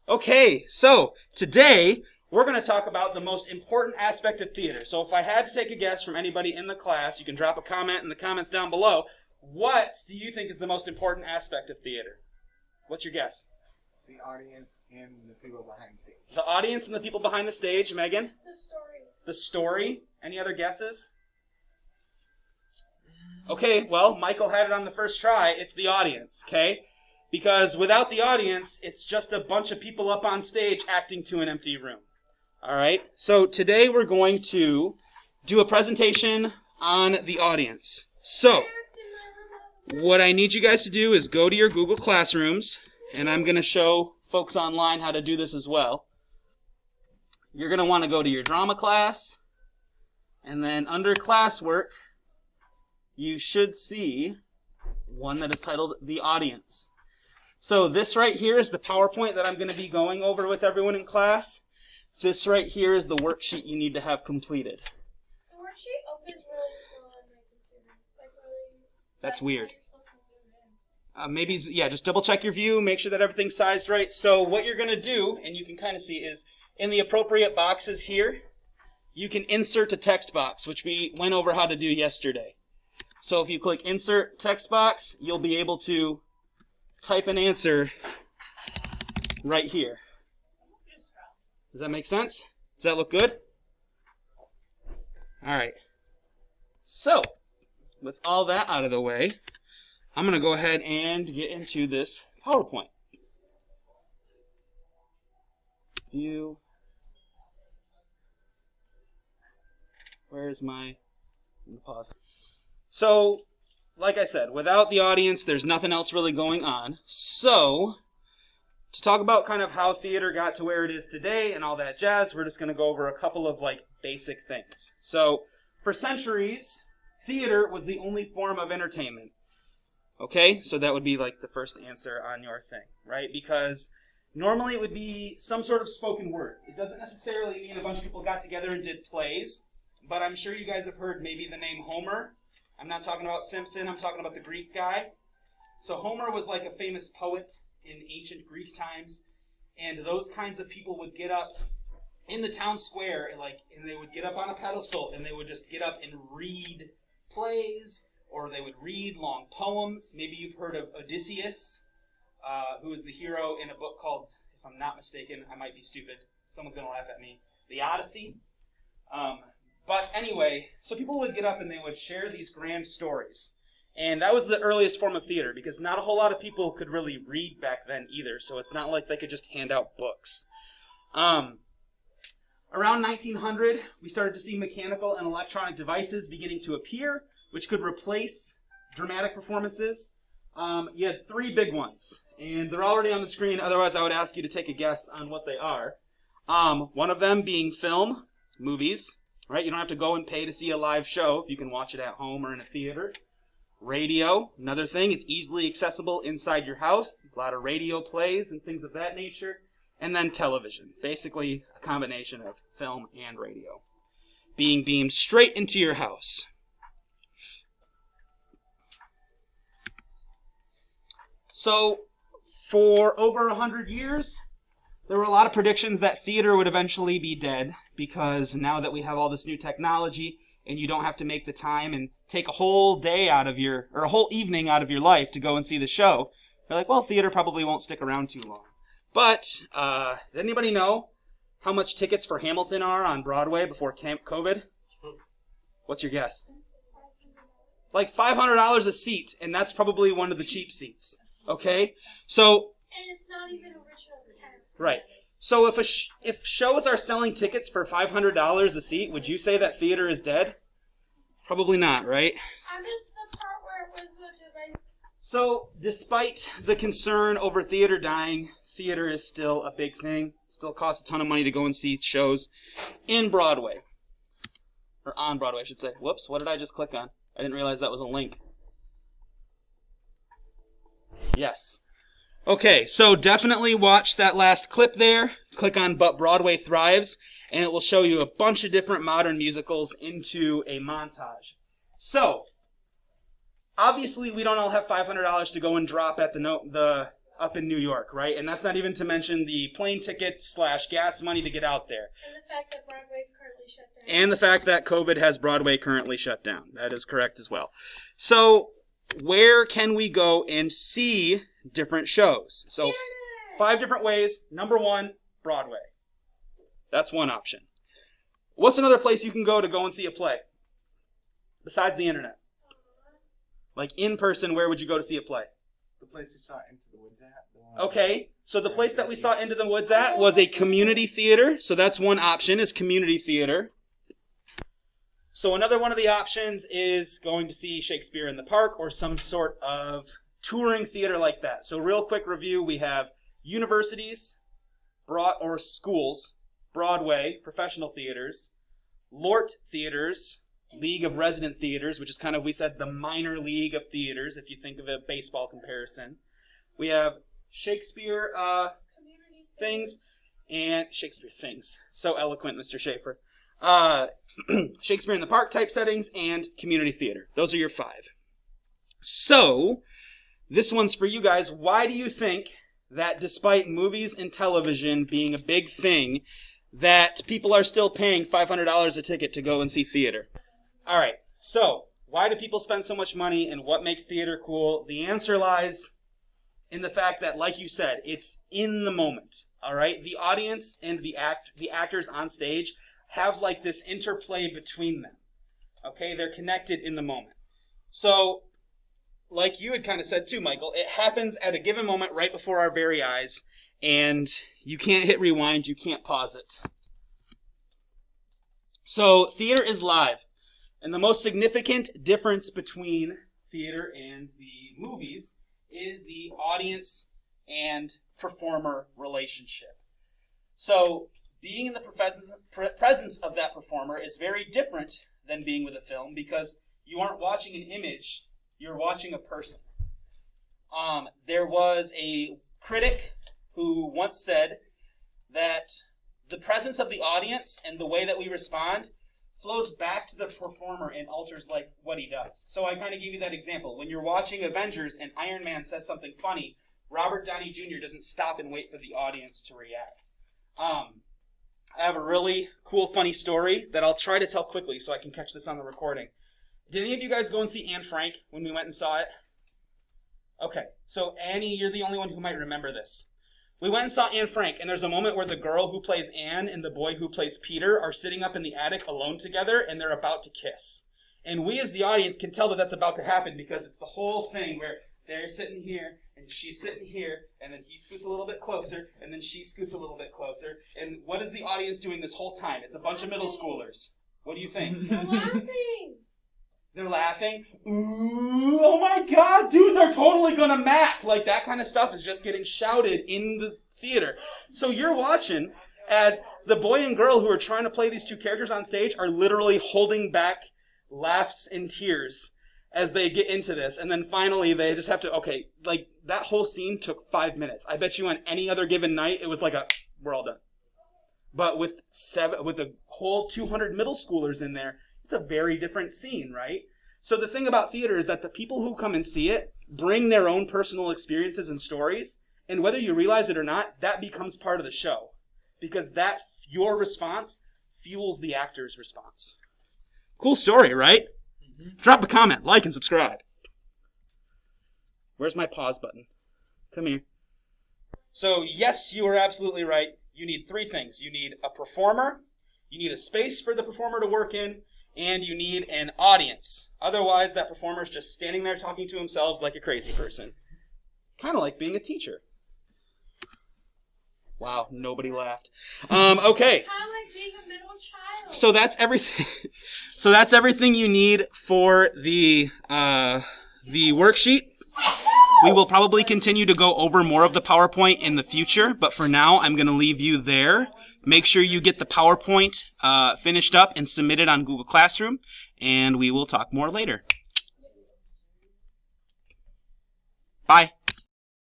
Okay, so today we're going to talk about the most important aspect of theater. So if I had to take a guess from anybody in the class, you can drop a comment in the comments down below. What do you think is the most important aspect of theater? What's your guess? The audience and the people behind the stage. The audience and the people behind the stage. Megan? The story. The story. Any other guesses? Okay, well, Michael had it on the first try. It's the audience, okay? Because without the audience, it's just a bunch of people up on stage acting to an empty room. All right? So today we're going to do a presentation on the audience. So what I need you guys to do is go to your Google Classrooms, and I'm going to show folks online how to do this as well. You're going to want to go to your drama class, and then under classwork, you should see one that is titled The Audience. So this right here is the PowerPoint that I'm going to be going over with everyone in class. This right here is the worksheet you need to have completed. The worksheet opens really small on my computer. Like really. That's weird. How you're supposed to zoom in. Maybe, yeah, just double check your view, make sure that everything's sized right. So what you're going to do, and you can kind of see, is in the appropriate boxes here, you can insert a text box, which we went over how to do yesterday. So if you click Insert Text Box, you'll be able to type an answer right here. Does that make sense? Does that look good? All right. So, with all that out of the way, I'm going to go ahead and get into this PowerPoint. View. Where's my... pause. So, like I said, without the audience, there's nothing else really going on. So, to talk about kind of how theater got to where it is today and all that jazz, we're just going to go over a couple of basic things. So, for centuries, theater was the only form of entertainment. Okay, so that would be the first answer on your thing, right? Because normally it would be some sort of spoken word. It doesn't necessarily mean a bunch of people got together and did plays, but I'm sure you guys have heard maybe the name Homer. I'm not talking about Simpson, I'm talking about the Greek guy. So Homer was a famous poet in ancient Greek times, and those kinds of people would get up in the town square, and they would get up on a pedestal, and they would just get up and read plays, or they would read long poems. Maybe you've heard of Odysseus, who is the hero in a book called, if I'm not mistaken, I might be stupid, someone's going to laugh at me, The Odyssey. But anyway, so people would get up and they would share these grand stories. And that was the earliest form of theater, because not a whole lot of people could really read back then either, so it's not like they could just hand out books. Around 1900, we started to see mechanical and electronic devices beginning to appear, which could replace dramatic performances. You had three big ones, and they're already on the screen, otherwise I would ask you to take a guess on what they are. One of them being film, movies. Right? You don't have to go and pay to see a live show if you can watch it at home or in a theater. Radio, another thing, it's easily accessible inside your house. A lot of radio plays and things of that nature. And then television, basically a combination of film and radio, being beamed straight into your house. So, for over 100 years, there were a lot of predictions that theater would eventually be dead, because now that we have all this new technology and you don't have to make the time and take a whole day out of or a whole evening out of your life to go and see the show, you're like, well, theater probably won't stick around too long. But, does anybody know how much tickets for Hamilton are on Broadway before COVID? What's your guess? $500 a seat, and that's probably one of the cheap seats. Okay? So... And it's not even original cast. Right. So if shows are selling tickets for $500 a seat, would you say that theater is dead? Probably not, right? I missed the part where it was the device. So despite the concern over theater dying, theater is still a big thing. Still costs a ton of money to go and see shows in Broadway. Or on Broadway, I should say. Whoops, what did I just click on? I didn't realize that was a link. Yes. Okay, so definitely watch that last clip there. Click on But Broadway Thrives, and it will show you a bunch of different modern musicals into a montage. So, obviously we don't all have $500 to go and drop at the up in New York, right? And that's not even to mention the plane ticket / gas money to get out there. And the fact that Broadway's currently shut down. And the fact that COVID has Broadway currently shut down. That is correct as well. So where can we go and see different shows? So Internet. 5 different ways. Number 1, Broadway. That's one option. What's another place you can go and see a play? Besides the internet. Like in person, where would you go to see a play? The place we saw Into the Woods at. The one Okay, so the place that we saw Into the Woods at was a community theater. So that's one option, is community theater. So another one of the options is going to see Shakespeare in the Park or some sort of touring theater like that. So real quick review, we have universities or schools, Broadway, professional theaters, LORT theaters, League of Resident Theaters, which is kind of, we said, the minor league of theaters, if you think of a baseball comparison. We have Shakespeare Community things and Shakespeare things. So eloquent, Mr. Schaefer. Shakespeare in the Park type settings and community theater. Those are your 5. So, this one's for you guys. Why do you think that despite movies and television being a big thing, that people are still paying $500 a ticket to go and see theater? All right, so why do people spend so much money and what makes theater cool? The answer lies in the fact that, like you said, it's in the moment. All right, the audience and the actors on stage have like this interplay between them. Okay, they're connected in the moment. So, like you had kind of said too, Michael, it happens at a given moment right before our very eyes, and you can't hit rewind, you can't pause it. So, theater is live. And the most significant difference between theater and the movies is the audience and performer relationship. So, being in the presence of that performer is very different than being with a film because you aren't watching an image, you're watching a person. There was a critic who once said that the presence of the audience and the way that we respond flows back to the performer and alters like what he does. So I kind of gave you that example. When you're watching Avengers and Iron Man says something funny, Robert Downey Jr. doesn't stop and wait for the audience to react. I have a really cool, funny story that I'll try to tell quickly so I can catch this on the recording. Did any of you guys go and see Anne Frank when we went and saw it? Okay, so Annie, you're the only one who might remember this. We went and saw Anne Frank, and there's a moment where the girl who plays Anne and the boy who plays Peter are sitting up in the attic alone together, and they're about to kiss. And we as the audience can tell that that's about to happen because it's the whole thing where they're sitting here, and she's sitting here, and then he scoots a little bit closer, and then she scoots a little bit closer. And what is the audience doing this whole time? It's a bunch of middle schoolers. What do you think? They're laughing. They're laughing. Ooh, oh my God, dude, they're totally gonna mac. Like, that kind of stuff is just getting shouted in the theater. So you're watching as the boy and girl who are trying to play these two characters on stage are literally holding back laughs and tears as they get into this. And then finally they just have to, okay, like, that whole scene took 5 minutes. I bet you on any other given night, it was like we're all done. But with a whole 200 middle schoolers in there, it's a very different scene, right? So the thing about theater is that the people who come and see it bring their own personal experiences and stories, and whether you realize it or not, that becomes part of the show. Because your response fuels the actor's response. Cool story, right? Mm-hmm. Drop a comment, like, and subscribe. Where's my pause button? Come here. So yes, you are absolutely right. You need 3 things. You need a performer, you need a space for the performer to work in, and you need an audience. Otherwise, that performer is just standing there talking to himself like a crazy person. Kind of like being a teacher. Wow, nobody laughed. Okay. Kind of like being a middle child. So that's everything. So that's everything you need for the worksheet. We will probably continue to go over more of the PowerPoint in the future, but for now, I'm going to leave you there. Make sure you get the PowerPoint finished up and submitted on Google Classroom, and we will talk more later. Bye.